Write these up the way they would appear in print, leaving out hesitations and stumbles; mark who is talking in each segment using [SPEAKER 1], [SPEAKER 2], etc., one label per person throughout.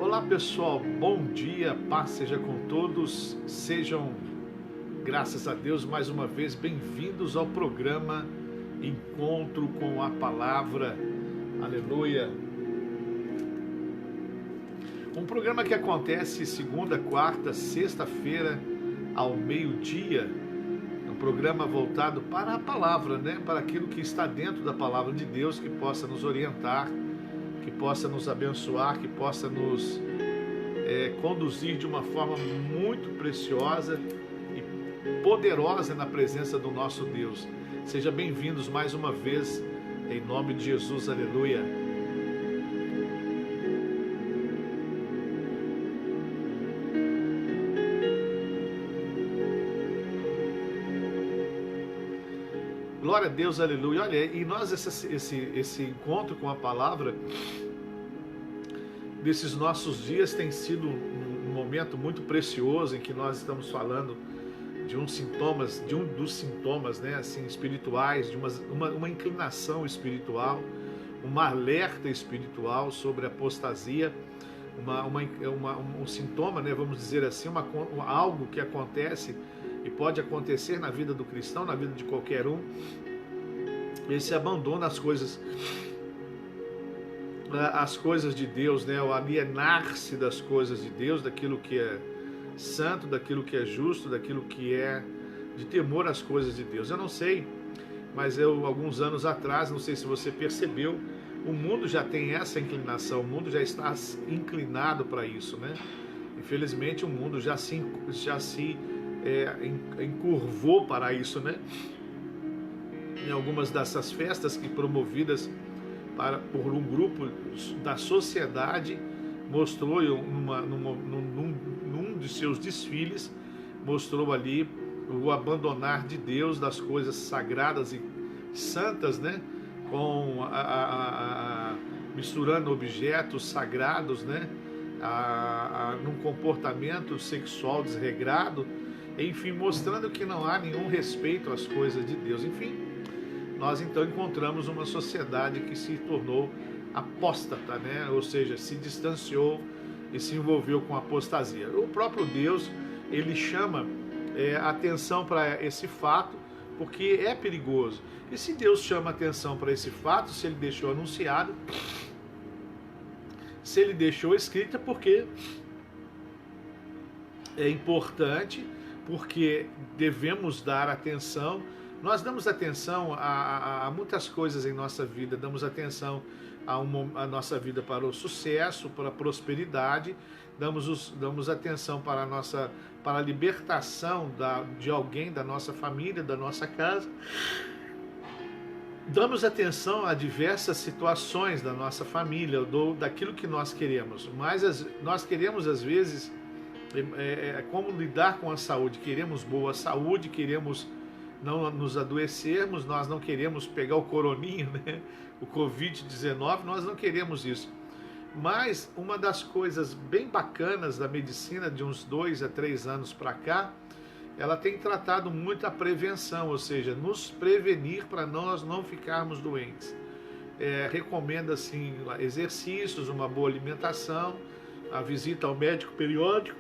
[SPEAKER 1] Olá pessoal, bom dia, paz seja com todos, sejam, graças a Deus, mais uma vez bem-vindos ao programa Encontro com a Palavra, aleluia. Um programa que acontece segunda, quarta, sexta-feira ao meio-dia, um programa voltado para a palavra, né? Para aquilo que está dentro da palavra de Deus, que possa nos orientar, que possa nos abençoar, que possa nos conduzir de uma forma muito preciosa e poderosa na presença do nosso Deus. Sejam bem-vindos mais uma vez, em nome de Jesus, aleluia. Glória a Deus, aleluia. Olha, e nós, esse encontro com a palavra, desses nossos dias, tem sido um momento muito precioso em que nós estamos falando de um dos sintomas, né, assim, espirituais, de uma inclinação espiritual, uma alerta espiritual sobre a apostasia, um sintoma, né, vamos dizer assim, algo que acontece e pode acontecer na vida do cristão, na vida de qualquer um, esse abandono às coisas de Deus, né? O alienar-se das coisas de Deus, daquilo que é santo, daquilo que é justo, daquilo que é de temor às coisas de Deus. Eu não sei, mas alguns anos atrás, não sei se você percebeu, o mundo já tem essa inclinação, o mundo já está inclinado para isso, né? Infelizmente o mundo já se encurvou para isso, né? Em algumas dessas festas que promovidas por um grupo da sociedade, mostrou num de seus desfiles, mostrou ali o abandonar de Deus, das coisas sagradas e santas, né? Misturando objetos sagrados, né? Num comportamento sexual desregrado, enfim, mostrando que não há nenhum respeito às coisas de Deus. Enfim, nós então encontramos uma sociedade que se tornou apóstata, né? Ou seja, se distanciou e se envolveu com a apostasia. O próprio Deus, ele chama atenção para esse fato, porque é perigoso. E se Deus chama atenção para esse fato, se ele deixou anunciado, se ele deixou escrito, é porque é importante, porque devemos dar atenção. Nós damos atenção a muitas coisas em nossa vida, damos atenção a nossa vida para o sucesso, para a prosperidade, damos atenção para a libertação de alguém, da nossa família, da nossa casa. Damos atenção a diversas situações da nossa família, daquilo que nós queremos, mas nós queremos às vezes como lidar com a saúde. Queremos boa saúde, queremos não nos adoecermos, nós não queremos pegar o coroninho, né? O Covid-19, nós não queremos isso. Mas uma das coisas bem bacanas da medicina de uns 2 a 3 anos para cá, ela tem tratado muito a prevenção, ou seja, nos prevenir para nós não ficarmos doentes. Recomenda assim exercícios, uma boa alimentação, a visita ao médico periódico.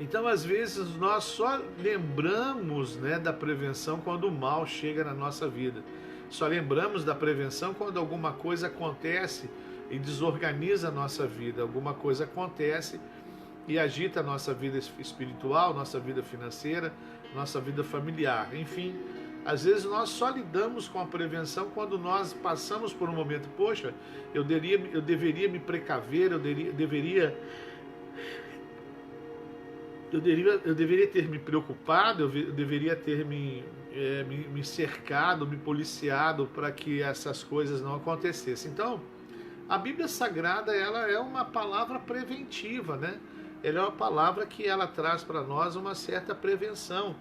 [SPEAKER 1] Então, às vezes, nós só lembramos, né, da prevenção quando o mal chega na nossa vida. Só lembramos da prevenção quando alguma coisa acontece e desorganiza a nossa vida. Alguma coisa acontece e agita a nossa vida espiritual, nossa vida financeira, nossa vida familiar. Enfim, às vezes nós só lidamos com a prevenção quando nós passamos por um momento, poxa, eu deveria me precaver, eu deveria ter me preocupado, eu deveria ter me cercado, me policiado para que essas coisas não acontecessem. Então, a Bíblia Sagrada, ela é uma palavra preventiva, né? Ela é uma palavra que ela traz para nós uma certa prevenção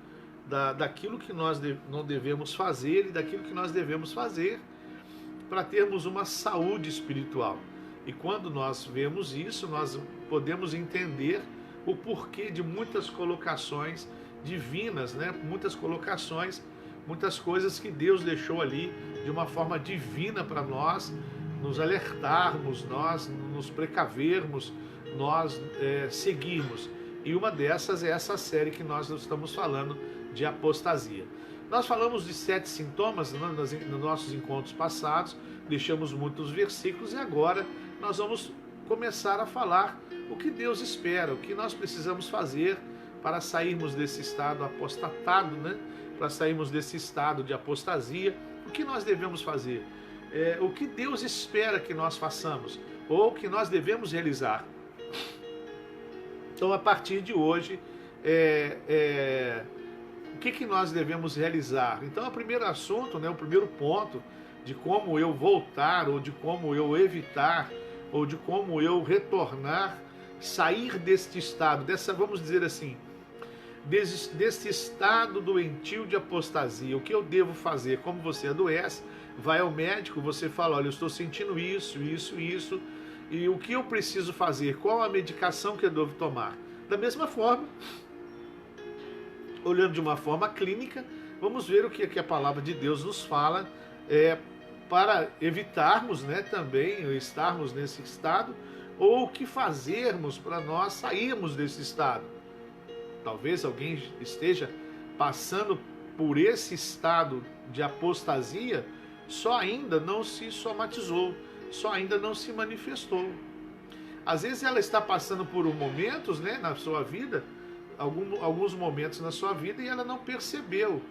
[SPEAKER 1] daquilo que nós não devemos fazer e daquilo que nós devemos fazer para termos uma saúde espiritual. E quando nós vemos isso, nós podemos entender o porquê de muitas colocações divinas, né? Muitas colocações, muitas coisas que Deus deixou ali de uma forma divina para nós, nos alertarmos, nós nos precavermos, nós seguirmos. E uma dessas é essa série que nós estamos falando de apostasia. Nós falamos de 7 sintomas nos nossos encontros passados, deixamos muitos versículos e agora nós vamos começar a falar o que Deus espera, o que nós precisamos fazer para sairmos desse estado apostatado, né? Para sairmos desse estado de apostasia. O que nós devemos fazer? O que Deus espera que nós façamos ou que nós devemos realizar. Então, a partir de hoje, o que nós devemos realizar? Então, o primeiro assunto, né, o primeiro ponto de como eu voltar, ou de como eu evitar, ou de como eu retornar, sair deste estado, vamos dizer assim, desse estado doentio de apostasia. O que eu devo fazer? Como você adoece, vai ao médico, você fala, olha, eu estou sentindo isso, e o que eu preciso fazer? Qual a medicação que eu devo tomar? Da mesma forma, olhando de uma forma clínica, vamos ver o que a palavra de Deus nos fala para evitarmos, né, também estarmos nesse estado, ou o que fazermos para nós sairmos desse estado. Talvez alguém esteja passando por esse estado de apostasia, só ainda não se somatizou, só ainda não se manifestou. Às vezes ela está passando por momentos, né, na sua vida, alguns momentos na sua vida, e ela não percebeu.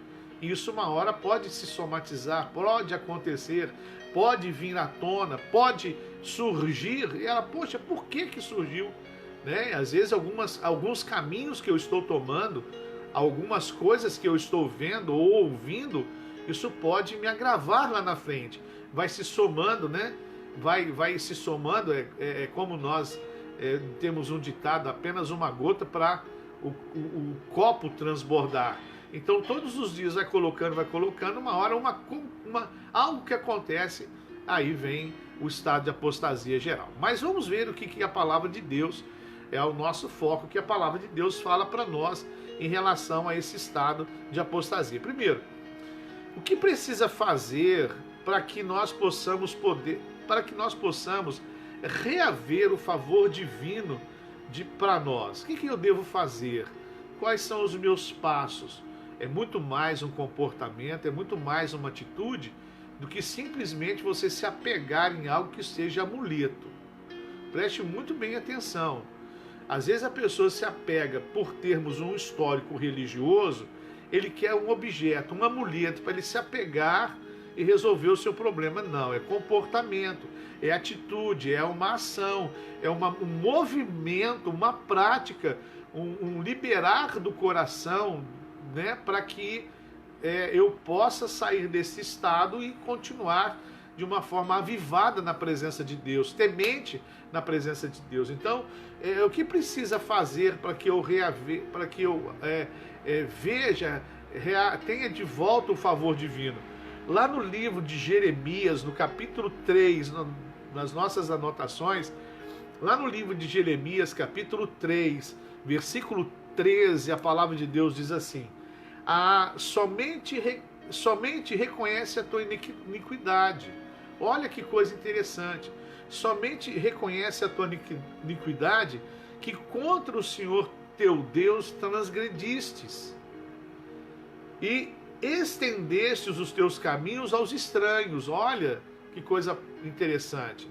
[SPEAKER 1] Isso uma hora pode se somatizar, pode acontecer, pode vir à tona, pode surgir, e ela, poxa, por que surgiu? Né? Às vezes alguns caminhos que eu estou tomando, algumas coisas que eu estou vendo ou ouvindo, isso pode me agravar lá na frente. Vai se somando, né? Vai se somando, como nós temos um ditado, apenas uma gota para o copo transbordar. Então todos os dias vai colocando, uma hora algo que acontece, aí vem o estado de apostasia geral. Mas vamos ver o que a palavra de Deus é o nosso foco, que a palavra de Deus fala para nós em relação a esse estado de apostasia. Primeiro, o que precisa fazer para que nós possamos reaver o favor divino para nós? O que eu devo fazer? Quais são os meus passos? É muito mais um comportamento, é muito mais uma atitude do que simplesmente você se apegar em algo que seja amuleto. Preste muito bem atenção. Às vezes a pessoa se apega por termos um histórico religioso, ele quer um objeto, um amuleto para ele se apegar e resolver o seu problema. Não, é comportamento, é atitude, é uma ação, é um movimento, uma prática, um liberar do coração, né, para que eu possa sair desse estado e continuar de uma forma avivada na presença de Deus, temente na presença de Deus. Então, o que precisa fazer para que eu tenha de volta o favor divino? Lá no livro de Jeremias, no capítulo 3, nas nossas anotações, lá no livro de Jeremias, capítulo 3, versículo 13, a palavra de Deus diz assim: somente reconhece a tua iniquidade. Olha que coisa interessante. Somente reconhece a tua iniquidade, que contra o Senhor teu Deus transgredistes, e estendestes os teus caminhos aos estranhos. Olha que coisa interessante.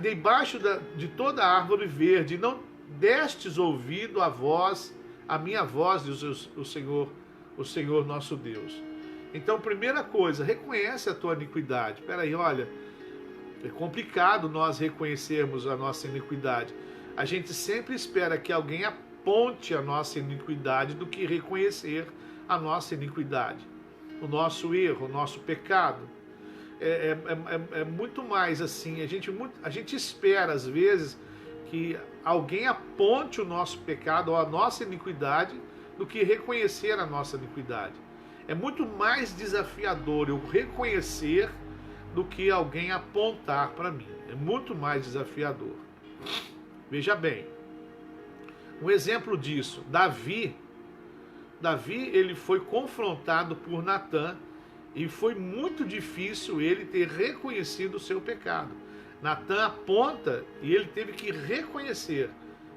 [SPEAKER 1] Debaixo de toda árvore verde, não destes ouvido a minha voz, diz o Senhor nosso Deus. Então, primeira coisa, reconhece a tua iniquidade. Espera aí, olha, é complicado nós reconhecermos a nossa iniquidade. A gente sempre espera que alguém aponte a nossa iniquidade do que reconhecer a nossa iniquidade, o nosso erro, o nosso pecado. É muito mais assim, a gente espera às vezes que alguém aponte o nosso pecado ou a nossa iniquidade do que reconhecer a nossa iniquidade. É muito mais desafiador eu reconhecer do que alguém apontar para mim. É muito mais desafiador. Veja bem, um exemplo disso, Davi, ele foi confrontado por Natã E foi muito difícil ele ter reconhecido o seu pecado. Natan aponta e ele teve que reconhecer: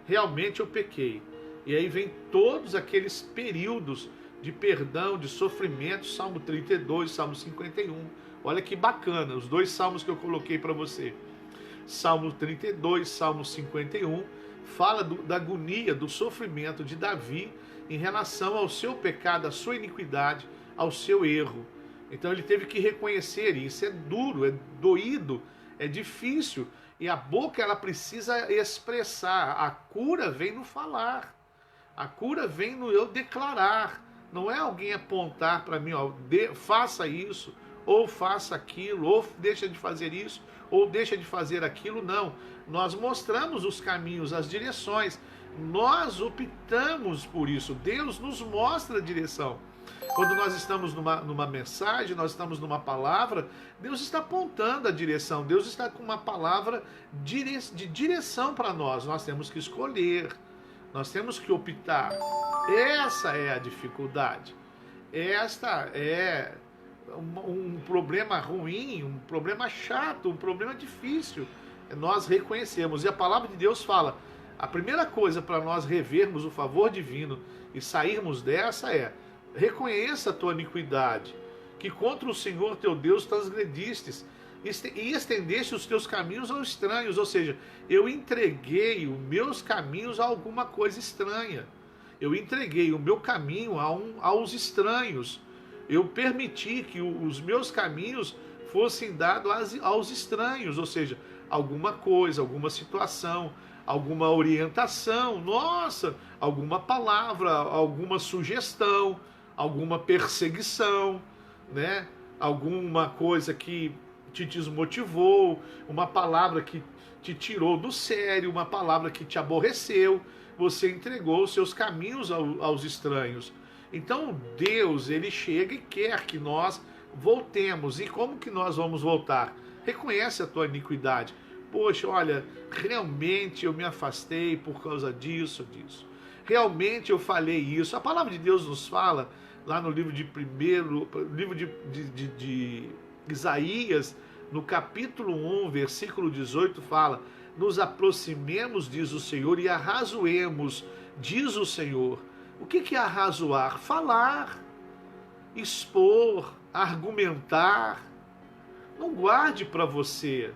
[SPEAKER 1] realmente eu pequei. E aí vem todos aqueles períodos de perdão, de sofrimento, Salmo 32, Salmo 51. Olha que bacana, os dois salmos que eu coloquei para você. Salmo 32, Salmo 51, fala da agonia, do sofrimento de Davi em relação ao seu pecado, à sua iniquidade, ao seu erro. Então ele teve que reconhecer, e isso é duro, é doído, é difícil, e a boca ela precisa expressar. A cura vem no falar, a cura vem no eu declarar. Não é alguém apontar para mim, ó, faça isso, ou faça aquilo, ou deixa de fazer isso, ou deixa de fazer aquilo. Não, nós mostramos os caminhos, as direções, nós optamos por isso, Deus nos mostra a direção. Quando nós estamos numa mensagem, nós estamos numa palavra, Deus está apontando a direção, Deus está com uma palavra de direção para nós. Nós temos que escolher, nós temos que optar. Essa é a dificuldade. Esta é um problema ruim, um problema chato, um problema difícil. Nós reconhecemos. E a palavra de Deus fala, a primeira coisa para nós revermos o favor divino e sairmos dessa é: reconheça a tua iniquidade, que contra o Senhor teu Deus transgredistes, e estendeste os teus caminhos aos estranhos. Ou seja, eu entreguei os meus caminhos a alguma coisa estranha. Eu entreguei o meu caminho aos estranhos. Eu permiti que os meus caminhos fossem dados aos estranhos. Ou seja, alguma coisa, alguma situação, alguma orientação, alguma palavra, alguma sugestão, alguma perseguição, né? Alguma coisa que te desmotivou, uma palavra que te tirou do sério, uma palavra que te aborreceu. Você entregou os seus caminhos aos estranhos. Então Deus, ele chega e quer que nós voltemos. E como que nós vamos voltar? Reconhece a tua iniquidade. Poxa, olha, realmente eu me afastei por causa disso. Realmente eu falei isso. A palavra de Deus nos fala lá no livro de Isaías, no capítulo 1, versículo 18, fala: nos aproximemos, diz o Senhor, e arrazoemos, diz o Senhor. O que é arrazoar? Falar, expor, argumentar. Não guarde para você.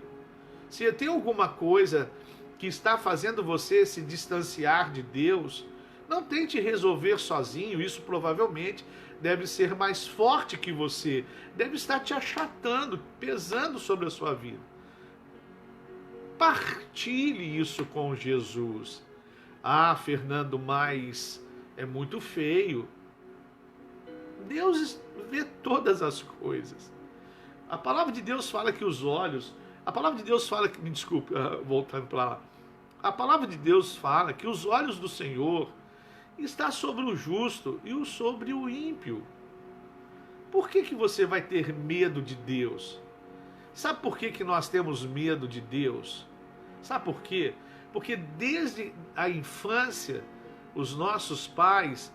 [SPEAKER 1] Se tem alguma coisa que está fazendo você se distanciar de Deus, não tente resolver sozinho. Isso provavelmente deve ser mais forte que você, deve estar te achatando, pesando sobre a sua vida. Partilhe isso com Jesus. Ah, Fernando, mas é muito feio. Deus vê todas as coisas. A palavra de Deus fala que os olhos... A palavra de Deus fala que... Me desculpe, voltando para lá. A palavra de Deus fala que os olhos do Senhor está sobre o justo e sobre o ímpio. Por que você vai ter medo de Deus? Sabe por que nós temos medo de Deus? Sabe por quê? Porque desde a infância, os nossos pais,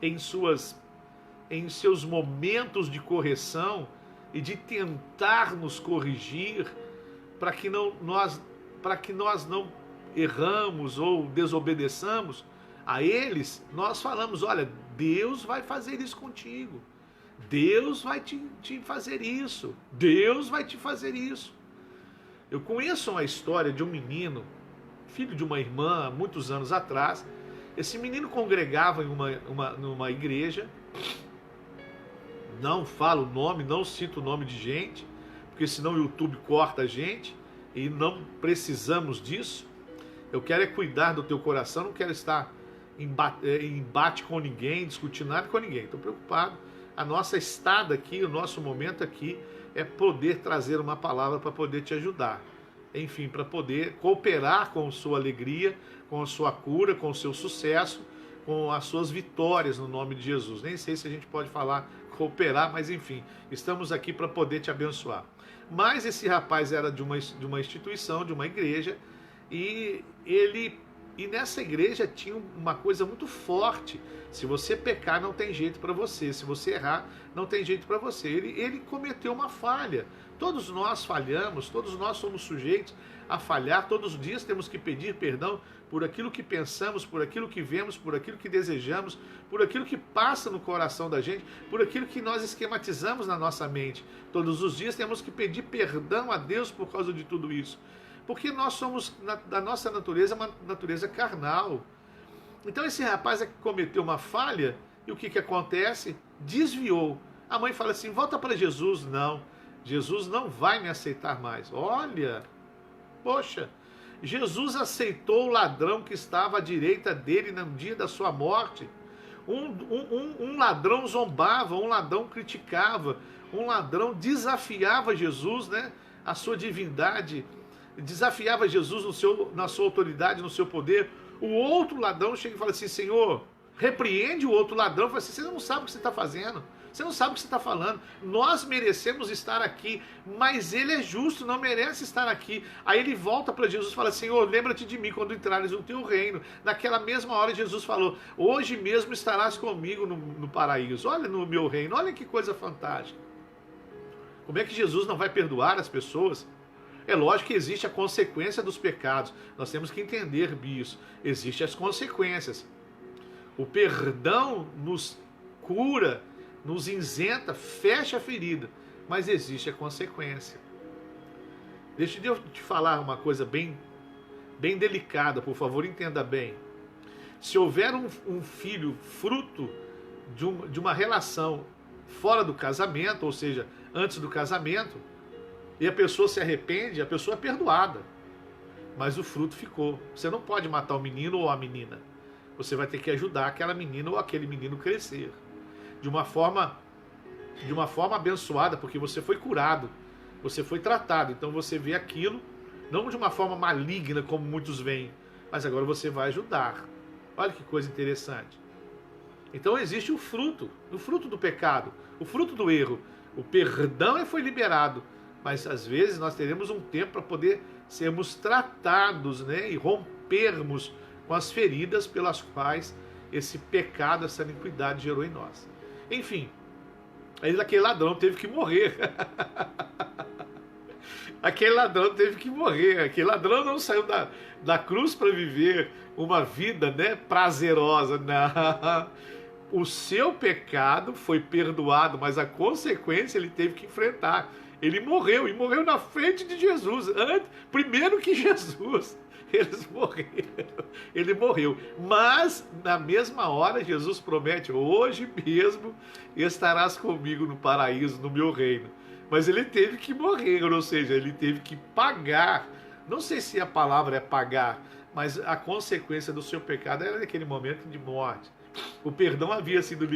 [SPEAKER 1] em seus momentos de correção e de tentar nos corrigir, para que nós não erramos ou desobedeçamos a eles, nós falamos: olha, Deus vai fazer isso contigo. Deus vai te fazer isso. Deus vai te fazer isso. Eu conheço uma história de um menino, filho de uma irmã, muitos anos atrás. Esse menino congregava em numa igreja. Não falo o nome, não cito o nome de gente, porque senão o YouTube corta a gente, e não precisamos disso. Eu quero é cuidar do teu coração, não quero estar em embate com ninguém, discutindo nada com ninguém. Estou preocupado. A nossa estada aqui, o nosso momento aqui é poder trazer uma palavra para poder te ajudar. Enfim, para poder cooperar com a sua alegria, com a sua cura, com o seu sucesso, com as suas vitórias no nome de Jesus. Nem sei se a gente pode falar cooperar, mas enfim, estamos aqui para poder te abençoar. Mas esse rapaz era de uma instituição, de uma igreja, e ele E nessa igreja tinha uma coisa muito forte: se você pecar, não tem jeito para você, se você errar, não tem jeito para você. Ele cometeu uma falha. Todos nós falhamos, todos nós somos sujeitos a falhar, todos os dias temos que pedir perdão por aquilo que pensamos, por aquilo que vemos, por aquilo que desejamos, por aquilo que passa no coração da gente, por aquilo que nós esquematizamos na nossa mente. Todos os dias temos que pedir perdão a Deus por causa de tudo isso. Porque nós somos, da nossa natureza, uma natureza carnal. Então esse rapaz é que cometeu uma falha, e o que acontece? Desviou. A mãe fala assim: volta para Jesus. Não, Jesus não vai me aceitar mais. Olha, poxa, Jesus aceitou o ladrão que estava à direita dele no dia da sua morte. Um ladrão zombava, um ladrão criticava, um ladrão desafiava Jesus, né? A sua divindade, desafiava Jesus na sua autoridade, no seu poder. O outro ladrão chega e fala assim: Senhor, repreende o outro ladrão. Fala assim: você não sabe o que você está fazendo, você não sabe o que você está falando. Nós merecemos estar aqui, mas ele é justo, não merece estar aqui. Aí ele volta para Jesus e fala: Senhor, lembra-te de mim quando entrares no teu reino. Naquela mesma hora Jesus falou: hoje mesmo estarás comigo no paraíso. Olha no meu reino, olha que coisa fantástica. Como é que Jesus não vai perdoar as pessoas? É lógico que existe a consequência dos pecados. Nós temos que entender isso. Existem as consequências. O perdão nos cura, nos isenta, fecha a ferida. Mas existe a consequência. Deixa eu te falar uma coisa bem delicada, por favor, entenda bem. Se houver um filho fruto de uma relação fora do casamento, ou seja, antes do casamento, e a pessoa se arrepende, a pessoa é perdoada. Mas o fruto ficou. Você não pode matar o menino ou a menina. Você vai ter que ajudar aquela menina ou aquele menino a crescer. De uma forma abençoada, porque você foi curado. Você foi tratado. Então você vê aquilo, não de uma forma maligna, como muitos veem. Mas agora você vai ajudar. Olha que coisa interessante. Então existe o fruto do pecado, o fruto do erro. O perdão foi liberado. Mas às vezes nós teremos um tempo para poder sermos tratados, né? E rompermos com as feridas pelas quais esse pecado, essa iniquidade gerou em nós. Enfim, aí aquele ladrão teve que morrer. Aquele ladrão teve que morrer. Aquele ladrão não saiu da cruz para viver uma vida, né, prazerosa. Não. O seu pecado foi perdoado, mas a consequência ele teve que enfrentar. Ele morreu, e morreu na frente de Jesus. Primeiro que Jesus, ele morreu. Mas, na mesma hora, Jesus promete: hoje mesmo estarás comigo no paraíso, no meu reino. Mas ele teve que morrer, ou seja, ele teve que pagar. Não sei se a palavra é pagar, mas a consequência do seu pecado era naquele momento de morte. O perdão havia sido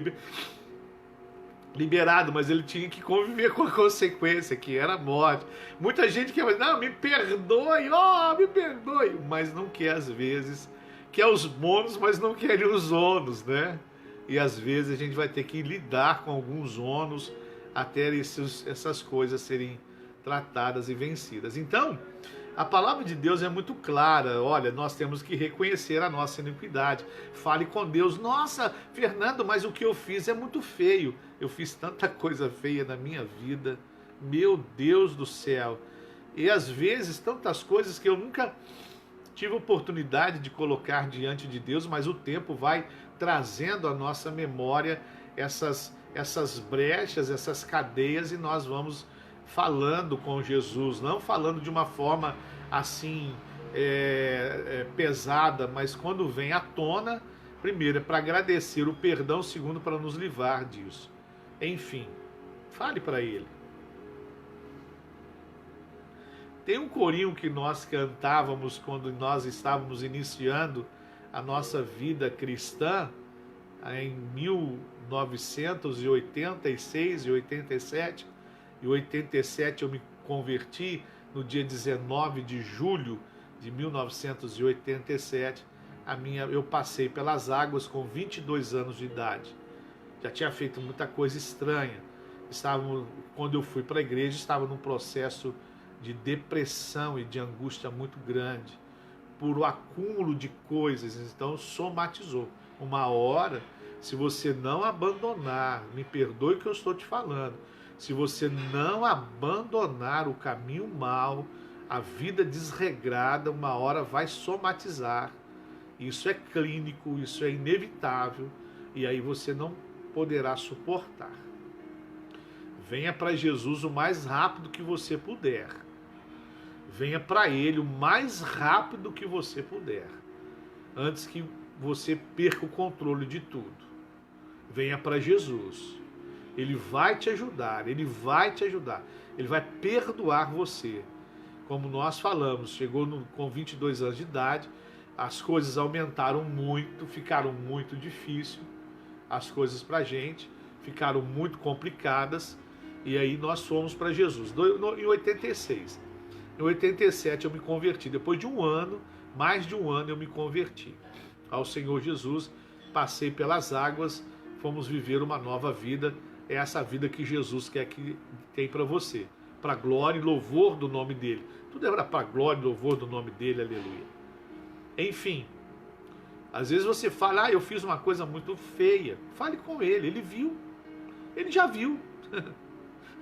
[SPEAKER 1] liberado, mas ele tinha que conviver com a consequência, que era a morte. Muita gente quer, não, me perdoe, me perdoe, mas não quer às vezes, quer os bônus, mas não quer os ônus, né? E às vezes a gente vai ter que lidar com alguns ônus até essas coisas serem tratadas e vencidas. Então, a palavra de Deus é muito clara. Olha, nós temos que reconhecer a nossa iniquidade. Fale com Deus: nossa, Fernando, mas o que eu fiz é muito feio. Eu fiz tanta coisa feia na minha vida. Meu Deus do céu. E às vezes tantas coisas que eu nunca tive oportunidade de colocar diante de Deus, mas o tempo vai trazendo à nossa memória essas brechas, essas cadeias, e nós vamos falando com Jesus, não falando de uma forma assim pesada, mas quando vem à tona, primeiro é para agradecer o perdão, segundo para nos livrar disso. Enfim, fale para Ele. Tem um corinho que nós cantávamos quando nós estávamos iniciando a nossa vida cristã, em 1986 e 87. Em 87 eu me converti no dia 19 de julho de 1987. Eu passei pelas águas com 22 anos de idade. Já tinha feito muita coisa estranha. Quando eu fui para a igreja, estava num processo de depressão e de angústia muito grande. por o acúmulo de coisas, então somatizou. Uma hora, se você não abandonar, me perdoe o que eu estou te falando, se você não abandonar o caminho mau, a vida desregrada, uma hora vai somatizar. Isso é clínico, isso é inevitável, e aí você não poderá suportar. Venha para Jesus o mais rápido que você puder. Venha para Ele o mais rápido que você puder, antes que você perca o controle de tudo. Venha para Jesus. Ele vai te ajudar, Ele vai te ajudar. Ele vai perdoar você. Como nós falamos, chegou com 22 anos de idade, as coisas aumentaram muito, ficaram muito difíceis, as coisas para a gente ficaram muito complicadas, e aí nós fomos para Jesus. Em 86. Em 87 eu me converti. Depois de um ano, mais de um ano, eu me converti ao Senhor Jesus. Passei pelas águas, fomos viver uma nova vida. É essa vida que Jesus quer que tem para você. Para glória e louvor do nome dele. Tudo é para glória e louvor do nome dele, aleluia. Enfim, às vezes você fala, eu fiz uma coisa muito feia. Fale com ele, ele viu. Ele já viu.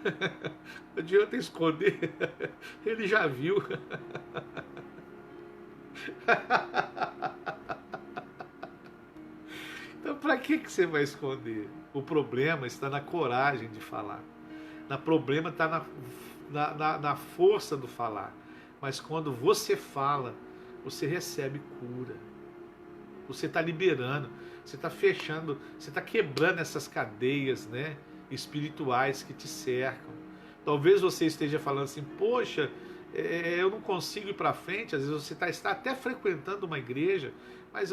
[SPEAKER 1] Não adianta esconder. Ele já viu. Então, para que você vai esconder? O problema está na coragem de falar. O problema está na força do falar. Mas quando você fala, você recebe cura. Você está liberando, você está fechando, você está quebrando essas cadeias, né, espirituais que te cercam. Talvez você esteja falando assim, poxa, eu não consigo ir para frente. Às vezes você está até frequentando uma igreja,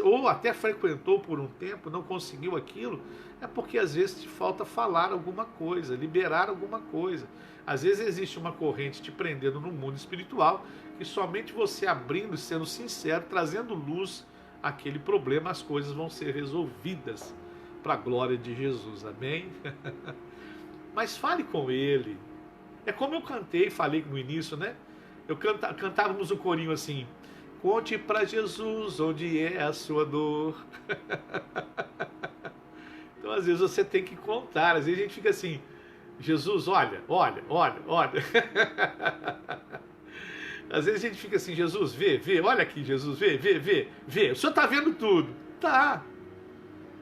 [SPEAKER 1] ou até frequentou por um tempo, não conseguiu aquilo. É porque às vezes te falta falar alguma coisa, liberar alguma coisa. Às vezes existe uma corrente te prendendo no mundo espiritual, que somente você abrindo, sendo sincero, trazendo luz àquele problema, as coisas vão ser resolvidas para a glória de Jesus, amém? Mas fale com ele. É como eu cantei, falei no início, né? Cantávamos o corinho assim, conte para Jesus onde é a sua dor. Então às vezes você tem que contar, às vezes a gente fica assim, Jesus, olha. Às vezes a gente fica assim, Jesus, vê, olha aqui, Jesus, vê. O senhor está vendo tudo. Tá.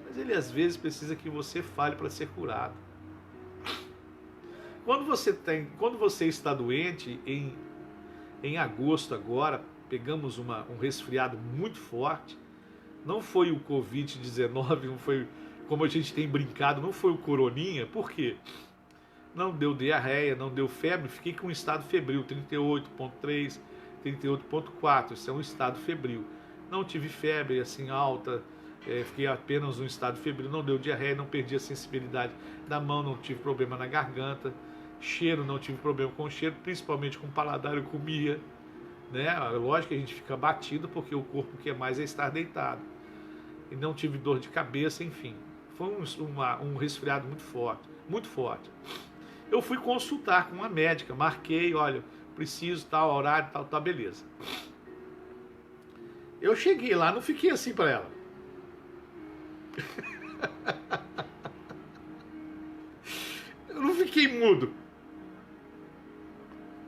[SPEAKER 1] Mas ele às vezes precisa que você fale para ser curado. Quando você está doente, em agosto agora, pegamos um resfriado muito forte. Não foi o Covid-19, não foi, como a gente tem brincado, não foi o coroninha. Por quê? Não deu diarreia, não deu febre, fiquei com um estado febril, 38,3, 38,4, isso é um estado febril. Não tive febre assim alta, fiquei apenas um estado febril, não deu diarreia, não perdi a sensibilidade da mão, não tive problema na garganta, cheiro, não tive problema com cheiro, principalmente com o paladar, eu comia, né? Lógico que a gente fica batido porque o corpo quer mais é estar deitado. E não tive dor de cabeça, enfim. Foi um resfriado muito forte, muito forte. Eu fui consultar com uma médica, marquei, olha, preciso, tal, horário, tal, beleza. Eu cheguei lá, não fiquei assim para ela. Eu não fiquei mudo.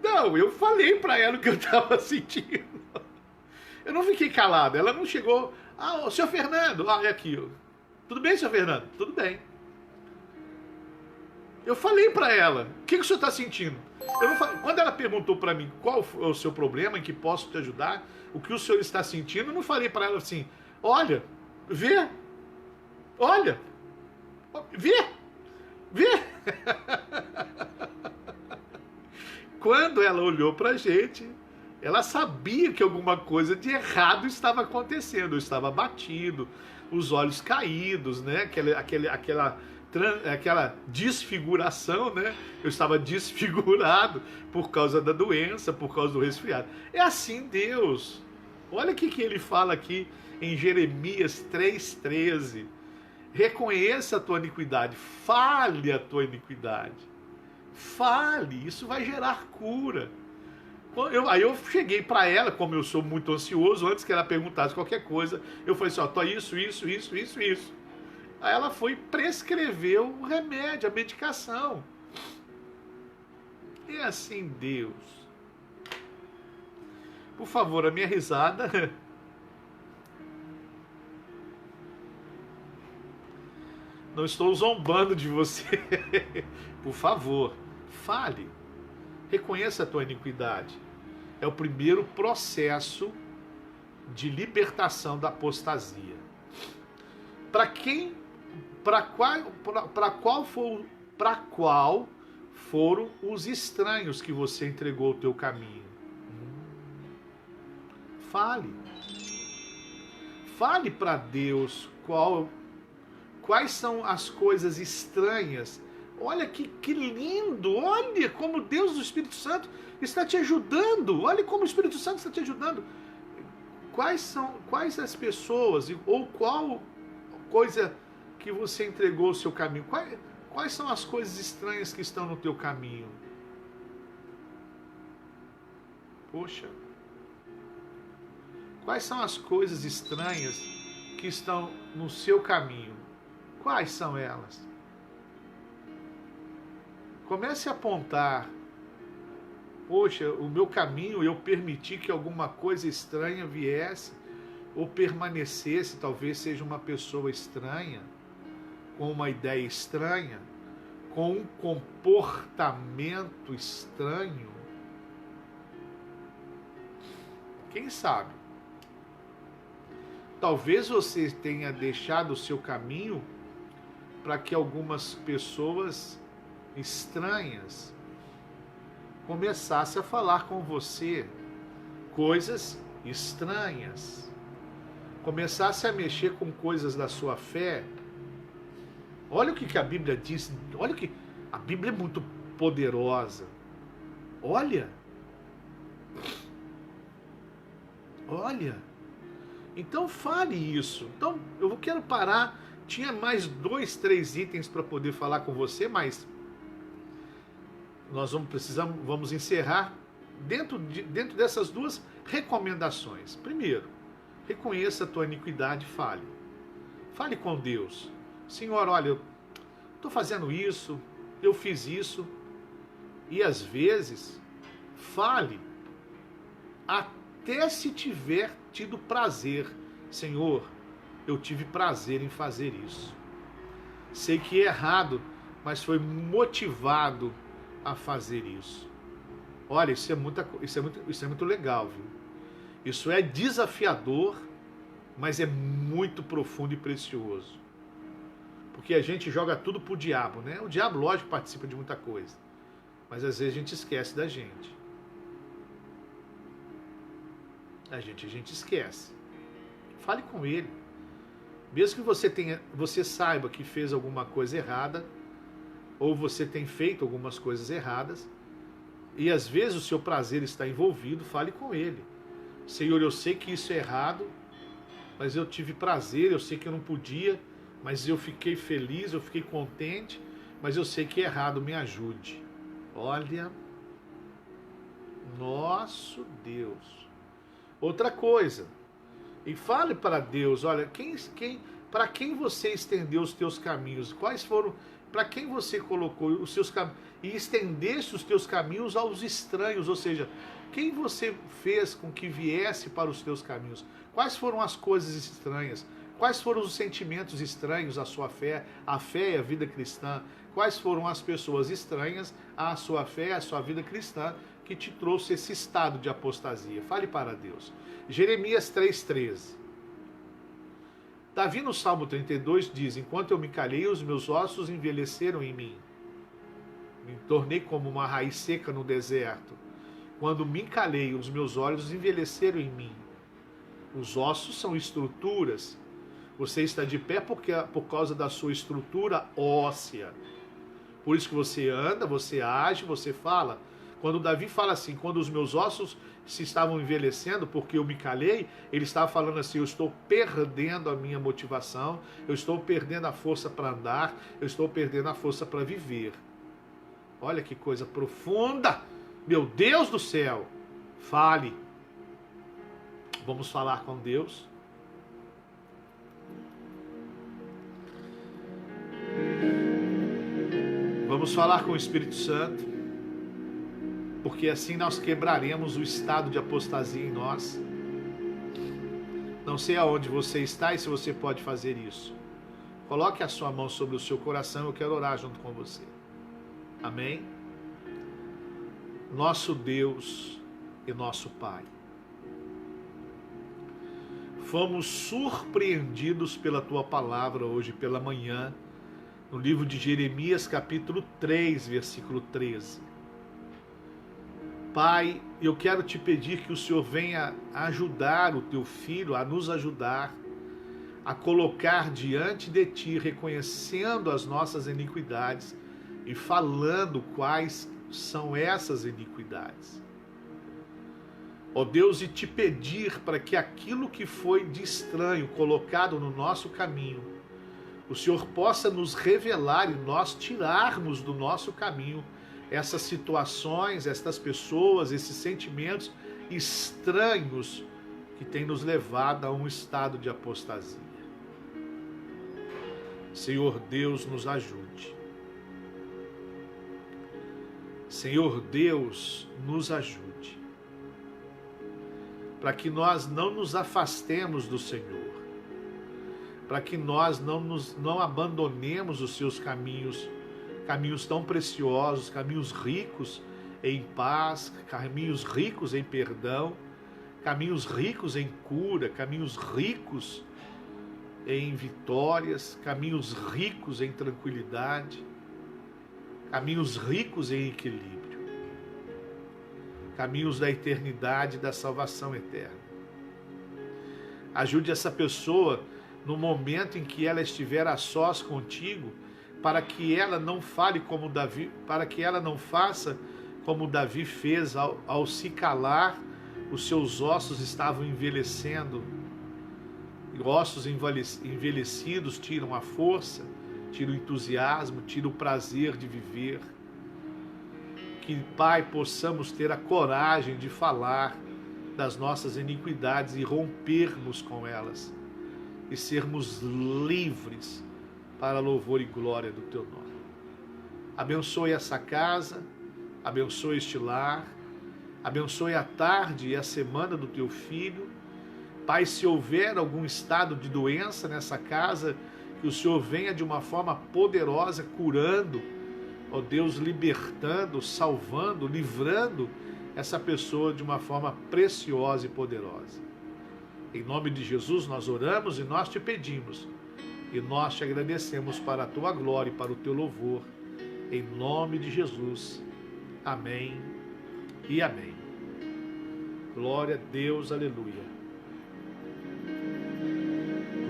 [SPEAKER 1] Não, eu falei para ela o que eu estava sentindo. Eu não fiquei calado, ela não chegou, o senhor Fernando, é aqui. Tudo bem, senhor Fernando? Tudo bem. Eu falei para ela, o que o senhor está sentindo? Quando ela perguntou para mim qual é o seu problema, em que posso te ajudar, o que o senhor está sentindo, eu não falei para ela assim, olha, vê. Quando ela olhou para a gente, ela sabia que alguma coisa de errado estava acontecendo. Eu estava abatido, os olhos caídos, né? Aquela desfiguração, né? Eu estava desfigurado por causa da doença, por causa do resfriado. É assim Deus. Olha o que ele fala aqui em Jeremias 3,13. Reconheça a tua iniquidade, fale a tua iniquidade. Fale, isso vai gerar cura. Aí eu cheguei para ela, como eu sou muito ansioso, antes que ela perguntasse qualquer coisa, eu falei assim, ó, tô isso. Aí ela foi e prescreveu o remédio, a medicação. E assim, Deus. Por favor, a minha risada. Não estou zombando de você. Por favor, fale. Reconheça a tua iniquidade. É o primeiro processo de libertação da apostasia. Para qual foram os estranhos que você entregou o teu caminho? Fale. Fale para Deus quais são as coisas estranhas. Olha que lindo, olha como Deus do Espírito Santo está te ajudando, olha como o Espírito Santo está te ajudando. Quais as pessoas, ou qual coisa que você entregou o seu caminho? Quais são as coisas estranhas que estão no teu caminho? Poxa, quais são as coisas estranhas que estão no seu caminho? Quais são elas? Comece a apontar. Poxa, o meu caminho, eu permiti que alguma coisa estranha viesse ou permanecesse, talvez seja uma pessoa estranha, com uma ideia estranha, com um comportamento estranho. Quem sabe? Talvez você tenha deixado o seu caminho para que algumas pessoas estranhas começassem a falar com você coisas estranhas, começassem a mexer com coisas da sua fé. Olha o que a Bíblia diz, olha que a Bíblia é muito poderosa. Olha. Então fale isso. Então eu quero parar. Tinha mais 2, 3 itens para poder falar com você, mas nós vamos encerrar dentro dessas 2 recomendações. Primeiro, reconheça a tua iniquidade e fale. Fale com Deus. Senhor, olha, eu estou fazendo isso, eu fiz isso. E às vezes, fale até se tiver tido prazer. Senhor, eu tive prazer em fazer isso. Sei que é errado, mas foi motivado a fazer isso. Olha, isso é muito legal, viu? Isso é desafiador, mas é muito profundo e precioso. Porque a gente joga tudo pro diabo, né? O diabo, lógico, participa de muita coisa. Mas às vezes a gente esquece da gente. A gente esquece. Fale com ele. Mesmo que você saiba que fez alguma coisa errada, ou você tem feito algumas coisas erradas, e às vezes o seu prazer está envolvido, fale com ele. Senhor, eu sei que isso é errado, mas eu tive prazer, eu sei que eu não podia, mas eu fiquei feliz, eu fiquei contente, mas eu sei que é errado, me ajude. Olha, nosso Deus. Outra coisa, e fale para Deus, olha, para quem você estendeu os teus caminhos, quais foram, para quem você colocou os seus caminhos, e estendeste os teus caminhos aos estranhos, ou seja, quem você fez com que viesse para os teus caminhos, quais foram as coisas estranhas, quais foram os sentimentos estranhos à sua fé, à fé e à vida cristã, quais foram as pessoas estranhas à sua fé e à sua vida cristã, que te trouxe esse estado de apostasia. Fale para Deus. Jeremias 3,13. Davi no Salmo 32 diz, enquanto eu me calei, os meus ossos envelheceram em mim. Me tornei como uma raiz seca no deserto. Quando me calei, os meus olhos envelheceram em mim. Os ossos são estruturas. Você está de pé por causa da sua estrutura óssea. Por isso que você anda, você age, você fala. Quando Davi fala assim, quando os meus ossos se estavam envelhecendo porque eu me calei, ele estava falando assim, eu estou perdendo a minha motivação, eu estou perdendo a força para andar, eu estou perdendo a força para viver. Olha que coisa profunda! Meu Deus do céu! Fale. Vamos falar com Deus. Vamos falar com o Espírito Santo, porque assim nós quebraremos o estado de apostasia em nós. Não sei aonde você está e se você pode fazer isso. Coloque a sua mão sobre o seu coração, eu quero orar junto com você. Amém? Nosso Deus e nosso Pai, fomos surpreendidos pela Tua palavra hoje pela manhã, no livro de Jeremias, capítulo 3, versículo 13. Pai, eu quero te pedir que o Senhor venha ajudar o Teu Filho, a nos ajudar, a colocar diante de Ti, reconhecendo as nossas iniquidades e falando quais são essas iniquidades. Ó Deus, e te pedir para que aquilo que foi de estranho colocado no nosso caminho, o Senhor possa nos revelar e nós tirarmos do nosso caminho essas situações, estas pessoas, esses sentimentos estranhos que têm nos levado a um estado de apostasia. Senhor Deus, nos ajude. Senhor Deus, nos ajude, para que nós não nos afastemos do Senhor, para que nós não abandonemos os seus caminhos, caminhos tão preciosos, caminhos ricos em paz, caminhos ricos em perdão, caminhos ricos em cura, caminhos ricos em vitórias, caminhos ricos em tranquilidade, caminhos ricos em equilíbrio, caminhos da eternidade e da salvação eterna. Ajude essa pessoa no momento em que ela estiver a sós contigo, para que ela não fale como Davi, para que ela não faça como Davi fez ao se calar, os seus ossos estavam envelhecendo, e ossos envelhecidos tiram a força, tiram o entusiasmo, tiram o prazer de viver. Que, Pai, possamos ter a coragem de falar das nossas iniquidades e rompermos com elas, e sermos livres para louvor e glória do Teu nome. Abençoe essa casa, abençoe este lar, abençoe a tarde e a semana do Teu Filho. Pai, se houver algum estado de doença nessa casa, que o Senhor venha de uma forma poderosa, curando, ó Deus, libertando, salvando, livrando essa pessoa de uma forma preciosa e poderosa. Em nome de Jesus nós oramos e nós te pedimos, e nós te agradecemos para a tua glória e para o teu louvor, em nome de Jesus. Amém e amém. Glória a Deus, aleluia.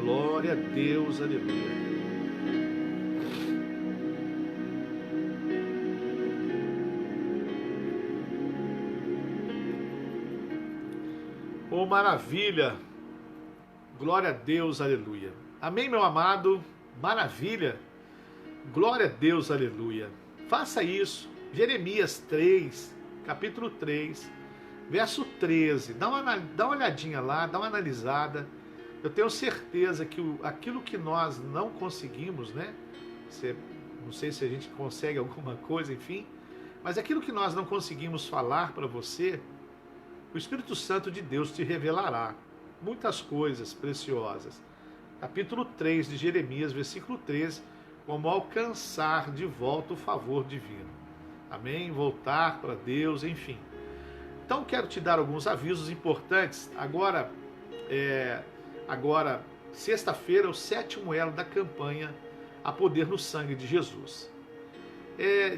[SPEAKER 1] Glória a Deus, aleluia. Oh, maravilha! Glória a Deus, aleluia. Amém, meu amado? Maravilha! Glória a Deus, aleluia. Faça isso. Jeremias 3, capítulo 3, verso 13. Dá uma olhadinha lá, dá uma analisada. Eu tenho certeza que aquilo que nós não conseguimos, né? Não sei se a gente consegue alguma coisa, enfim. Mas aquilo que nós não conseguimos falar para você, o Espírito Santo de Deus te revelará muitas coisas preciosas. Capítulo 3 de Jeremias, versículo 13, como alcançar de volta o favor divino. Amém? Voltar para Deus, enfim. Então quero te dar alguns avisos importantes. Agora, sexta-feira, o 7º elo da campanha A Poder no Sangue de Jesus.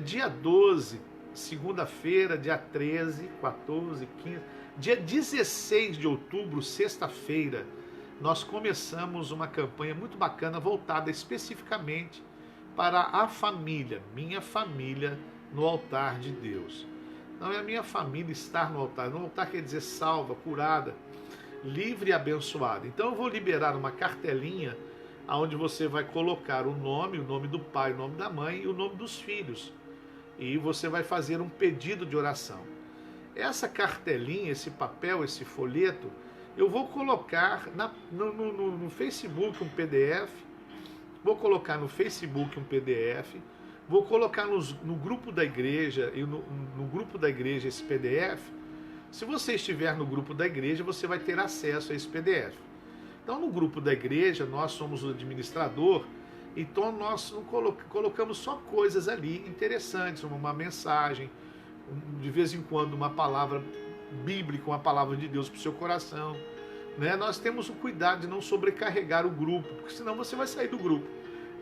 [SPEAKER 1] Dia 12, segunda-feira, dia 13, 14, 15... Dia 16 de outubro, sexta-feira, nós começamos uma campanha muito bacana voltada especificamente para a família, minha família no altar de Deus. Não é a minha família estar no altar quer dizer salva, curada, livre e abençoada. Então eu vou liberar uma cartelinha onde você vai colocar o nome do pai, o nome da mãe e o nome dos filhos. E você vai fazer um pedido de oração. Essa cartelinha, esse papel, esse folheto, eu vou colocar no Facebook um PDF, vou colocar no Facebook um PDF, vou colocar no grupo da igreja, e no grupo da igreja esse PDF. Se você estiver no grupo da igreja, você vai ter acesso a esse PDF. Então, no grupo da igreja, nós somos o administrador, então nós colocamos só coisas ali interessantes, uma mensagem, de vez em quando uma palavra bíblica, uma palavra de Deus para o seu coração. Né? Nós temos o cuidado de não sobrecarregar o grupo, porque senão você vai sair do grupo.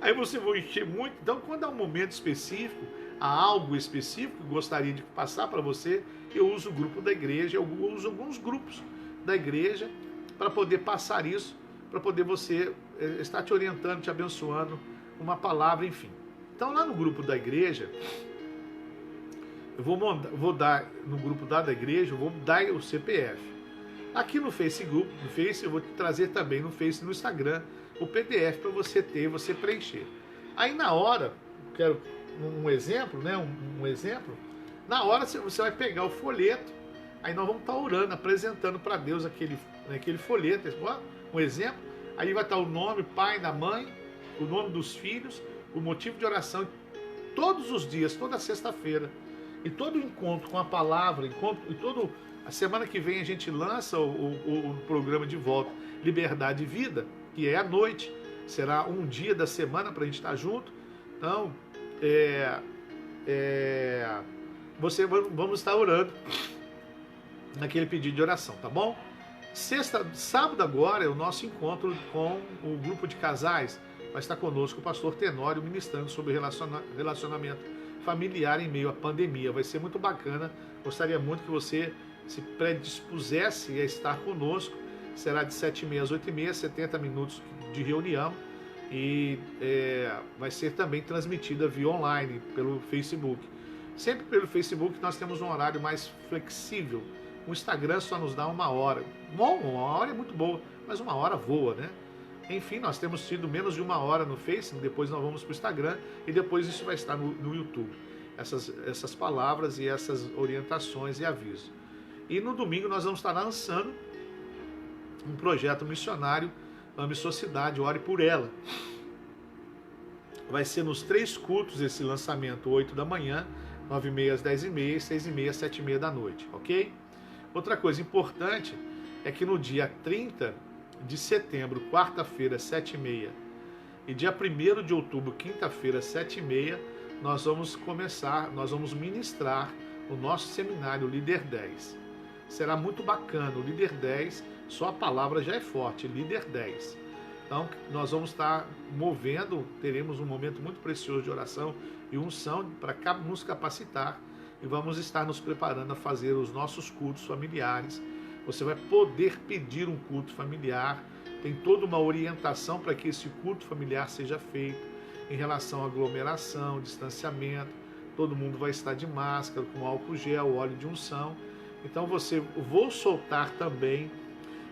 [SPEAKER 1] Aí você vai encher muito. Então, quando há um momento específico, há algo específico que gostaria de passar para você, eu uso o grupo da igreja, eu uso alguns grupos da igreja para poder passar isso, para poder você estar te orientando, te abençoando, uma palavra, enfim. Então, lá no grupo da igreja, eu vou dar, no grupo da igreja, eu vou dar o CPF. Aqui no Facebook, eu vou te trazer também no Face, no Instagram, o PDF para você ter, você preencher. Aí na hora, quero um exemplo, né? Um exemplo. Na hora você vai pegar o folheto, aí nós vamos estar orando, apresentando para Deus aquele folheto, um exemplo. Aí vai estar o nome, pai, da mãe, o nome dos filhos, o motivo de oração, todos os dias, toda sexta-feira. E todo encontro com a palavra, a semana que vem a gente lança o programa de volta, Liberdade e Vida, que é à noite. Será um dia da semana para a gente estar junto. Então, vamos estar orando naquele pedido de oração, tá bom? Sábado agora é o nosso encontro com o grupo de casais. Vai estar conosco o pastor Tenório ministrando sobre relacionamento familiar em meio à pandemia. Vai ser muito bacana. Gostaria muito que você se predispusesse a estar conosco. Será de 7h30 às 8h30, 70 minutos de reunião. E vai ser também transmitida via online, pelo Facebook. Sempre pelo Facebook nós temos um horário mais flexível. O Instagram só nos dá 1 hora. Bom, 1 hora é muito boa, mas 1 hora voa, né? Enfim, nós temos tido menos de 1 hora no Facebook, depois nós vamos para o Instagram e depois isso vai estar no YouTube. Essas palavras e essas orientações e avisos. E no domingo nós vamos estar lançando um projeto missionário, Ame Sua Cidade, Ore por Ela. Vai ser nos 3 cultos esse lançamento, 8 da manhã, 9h30 às 10h30, 6h30 às 7h30 da noite, ok? Outra coisa importante é que no dia 30 de setembro, quarta-feira, 7h30, e dia 1º de outubro, quinta-feira, 7h30, nós vamos ministrar o nosso seminário Líder 10. Será muito bacana, o Líder 10, só a palavra já é forte, Líder 10. Então, nós vamos estar teremos um momento muito precioso de oração e unção para nos capacitar e vamos estar nos preparando a fazer os nossos cultos familiares. Você vai poder pedir um culto familiar, tem toda uma orientação para que esse culto familiar seja feito em relação à aglomeração, distanciamento, todo mundo vai estar de máscara, com álcool gel, óleo de unção. Então vou soltar também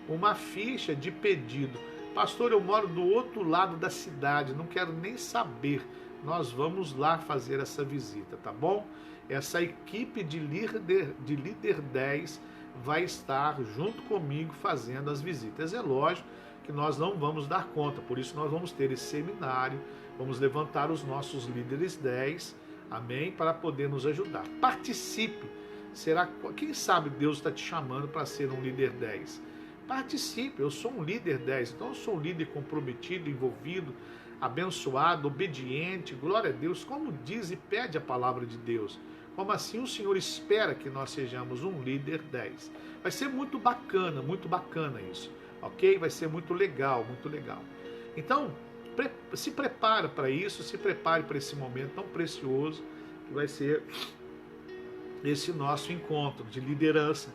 [SPEAKER 1] uma ficha de pedido. Pastor, eu moro do outro lado da cidade, não quero nem saber. Nós vamos lá fazer essa visita, tá bom? Essa equipe de Líder 10 vai estar junto comigo fazendo as visitas. É lógico que nós não vamos dar conta, por isso nós vamos ter esse seminário, vamos levantar os nossos líderes 10, amém? Para poder nos ajudar. Participe. Quem sabe Deus está te chamando para ser um líder 10? Participe, eu sou um líder 10, então eu sou um líder comprometido, envolvido, abençoado, obediente, glória a Deus, como diz e pede a palavra de Deus. Como assim o Senhor espera que nós sejamos um líder 10? Vai ser muito bacana isso, ok? Vai ser muito legal, muito legal. Então, se prepara para isso, se prepare para esse momento tão precioso que vai ser esse nosso encontro de liderança.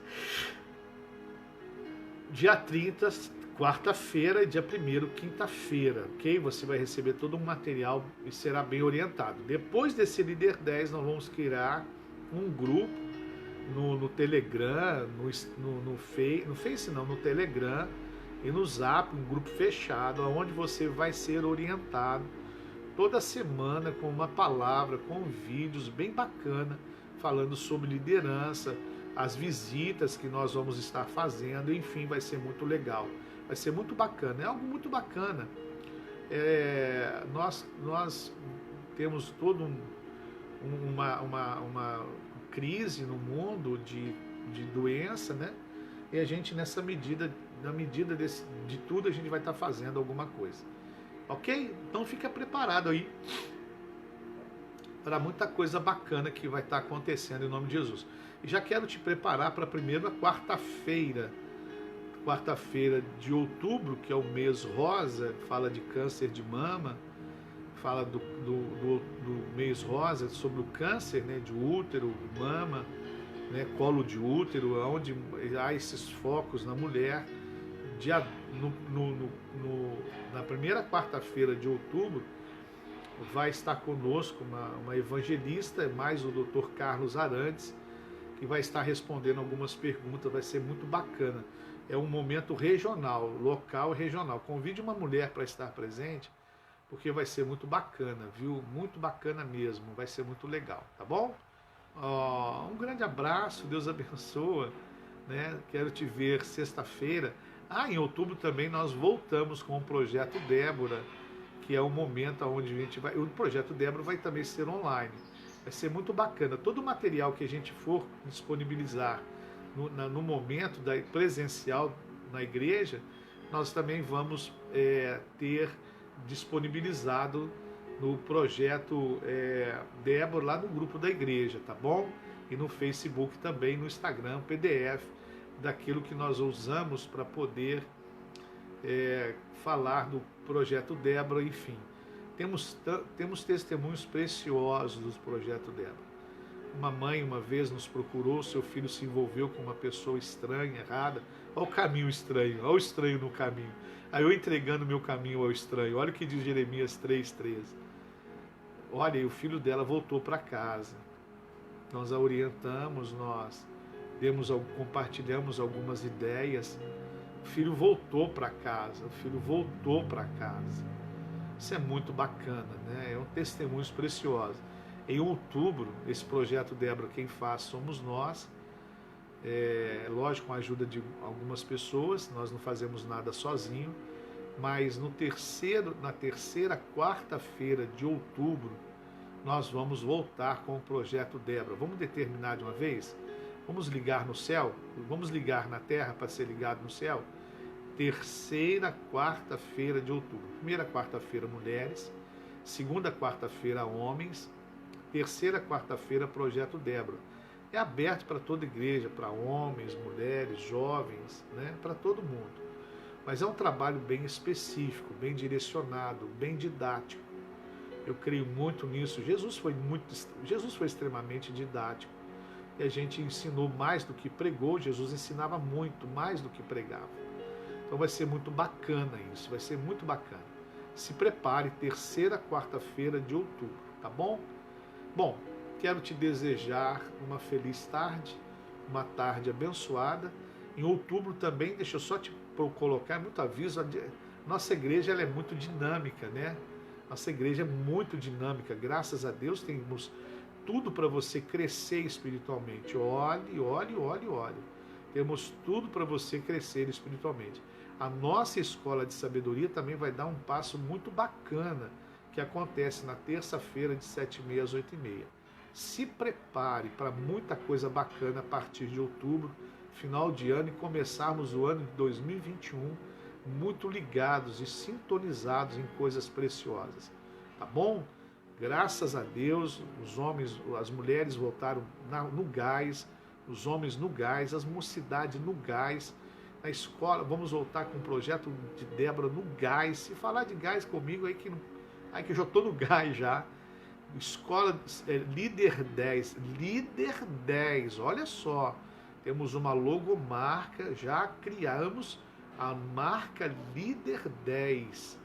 [SPEAKER 1] Dia 30, quarta-feira, e dia 1º, quinta-feira, ok? Você vai receber todo um material e será bem orientado. Depois desse Líder 10, nós vamos criar um grupo no Telegram, no Telegram e no Zap, um grupo fechado, onde você vai ser orientado toda semana com uma palavra, com vídeos bem bacana, falando sobre liderança, as visitas que nós vamos estar fazendo, enfim, vai ser muito legal, vai ser muito bacana, é algo muito bacana. Nós temos toda uma crise no mundo de doença, né? E a gente na medida de tudo, a gente vai estar fazendo alguma coisa. Ok? Então fica preparado aí para muita coisa bacana que vai estar acontecendo em nome de Jesus. E já quero te preparar para a primeira quarta-feira de outubro, que é o mês rosa, fala de câncer de mama, fala do mês rosa sobre o câncer, né, de útero, mama, né, colo de útero, onde há esses focos na mulher. Na primeira quarta-feira de outubro vai estar conosco uma evangelista, mais o Dr. Carlos Arantes, que vai estar respondendo algumas perguntas, vai ser muito bacana. É um momento regional, local e regional. Convide uma mulher para estar presente, porque vai ser muito bacana, viu? Muito bacana mesmo, vai ser muito legal, tá bom? Um grande abraço, Deus abençoa, né? Quero te ver sexta-feira. Em outubro também nós voltamos com o Projeto Débora, que é o momento onde a gente vai... O Projeto Débora vai também ser online. Vai ser muito bacana. Todo o material que a gente for disponibilizar no momento presencial na igreja, nós também vamos ter disponibilizado no Projeto Débora, lá no grupo da igreja, tá bom? E no Facebook também, no Instagram, PDF, daquilo que nós usamos para poder falar do Projeto Débora, enfim. Temos testemunhos preciosos do Projeto Débora. Uma mãe uma vez nos procurou, seu filho se envolveu com uma pessoa estranha, errada. Olha o caminho estranho, olha o estranho no caminho. Aí eu entregando meu caminho ao estranho. Olha o que diz Jeremias 3,13. Olha, e o filho dela voltou para casa. Nós a orientamos, nós compartilhamos algumas ideias. O filho voltou para casa, Isso é muito bacana, né? É um testemunho precioso. Em outubro, esse Projeto Débora, quem faz somos nós. Lógico, com a ajuda de algumas pessoas, nós não fazemos nada sozinho, mas na terceira quarta-feira de outubro, nós vamos voltar com o Projeto Débora. Vamos determinar de uma vez? Vamos ligar no céu? Vamos ligar na terra para ser ligado no céu? Terceira quarta-feira de outubro. Primeira quarta-feira, mulheres. Segunda quarta-feira, homens. Terceira quarta-feira, Projeto Débora. É aberto para toda igreja, para homens, mulheres, jovens, né? Para todo mundo. Mas é um trabalho bem específico, bem direcionado, bem didático. Eu creio muito nisso. Jesus foi extremamente didático. E a gente ensinou mais do que pregou. Jesus ensinava muito, mais do que pregava. Então vai ser muito bacana isso, vai ser muito bacana. Se prepare, terceira quarta-feira de outubro, tá bom? Bom, quero te desejar uma feliz tarde, uma tarde abençoada. Em outubro também, deixa eu só te colocar muito aviso, nossa igreja ela é muito dinâmica, né? Nossa igreja é muito dinâmica, graças a Deus temos tudo para você crescer espiritualmente. Olhe. Temos tudo para você crescer espiritualmente. A nossa escola de sabedoria também vai dar um passo muito bacana, que acontece na terça-feira de 7h30 às 8h30. Se prepare para muita coisa bacana a partir de outubro, final de ano, e começarmos o ano de 2021 muito ligados e sintonizados em coisas preciosas. Tá bom? Graças a Deus, os homens, as mulheres voltaram no gás, os homens no gás, as mocidades no gás. Na escola, vamos voltar com o Projeto de Débora no gás. Se falar de gás comigo, aí que eu já estou no gás já. Escola Líder 10, olha só. Temos uma logomarca, já criamos a marca Líder 10.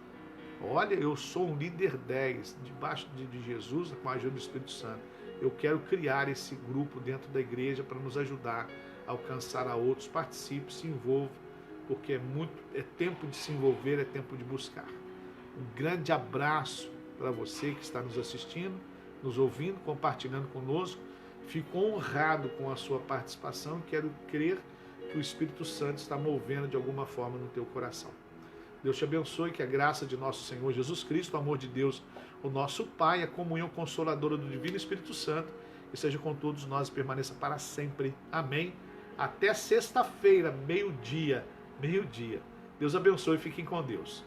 [SPEAKER 1] Olha, eu sou um líder 10, debaixo de Jesus, com a ajuda do Espírito Santo. Eu quero criar esse grupo dentro da igreja para nos ajudar a alcançar a outros. Participe, se envolva, porque é tempo de se envolver, é tempo de buscar. Um grande abraço para você que está nos assistindo, nos ouvindo, compartilhando conosco. Fico honrado com a sua participação e quero crer que o Espírito Santo está movendo de alguma forma no teu coração. Deus te abençoe, que a graça de nosso Senhor Jesus Cristo, o amor de Deus, o nosso Pai, a comunhão consoladora do Divino Espírito Santo, e seja com todos nós e permaneça para sempre. Amém. Até sexta-feira, meio-dia. Deus abençoe e fiquem com Deus.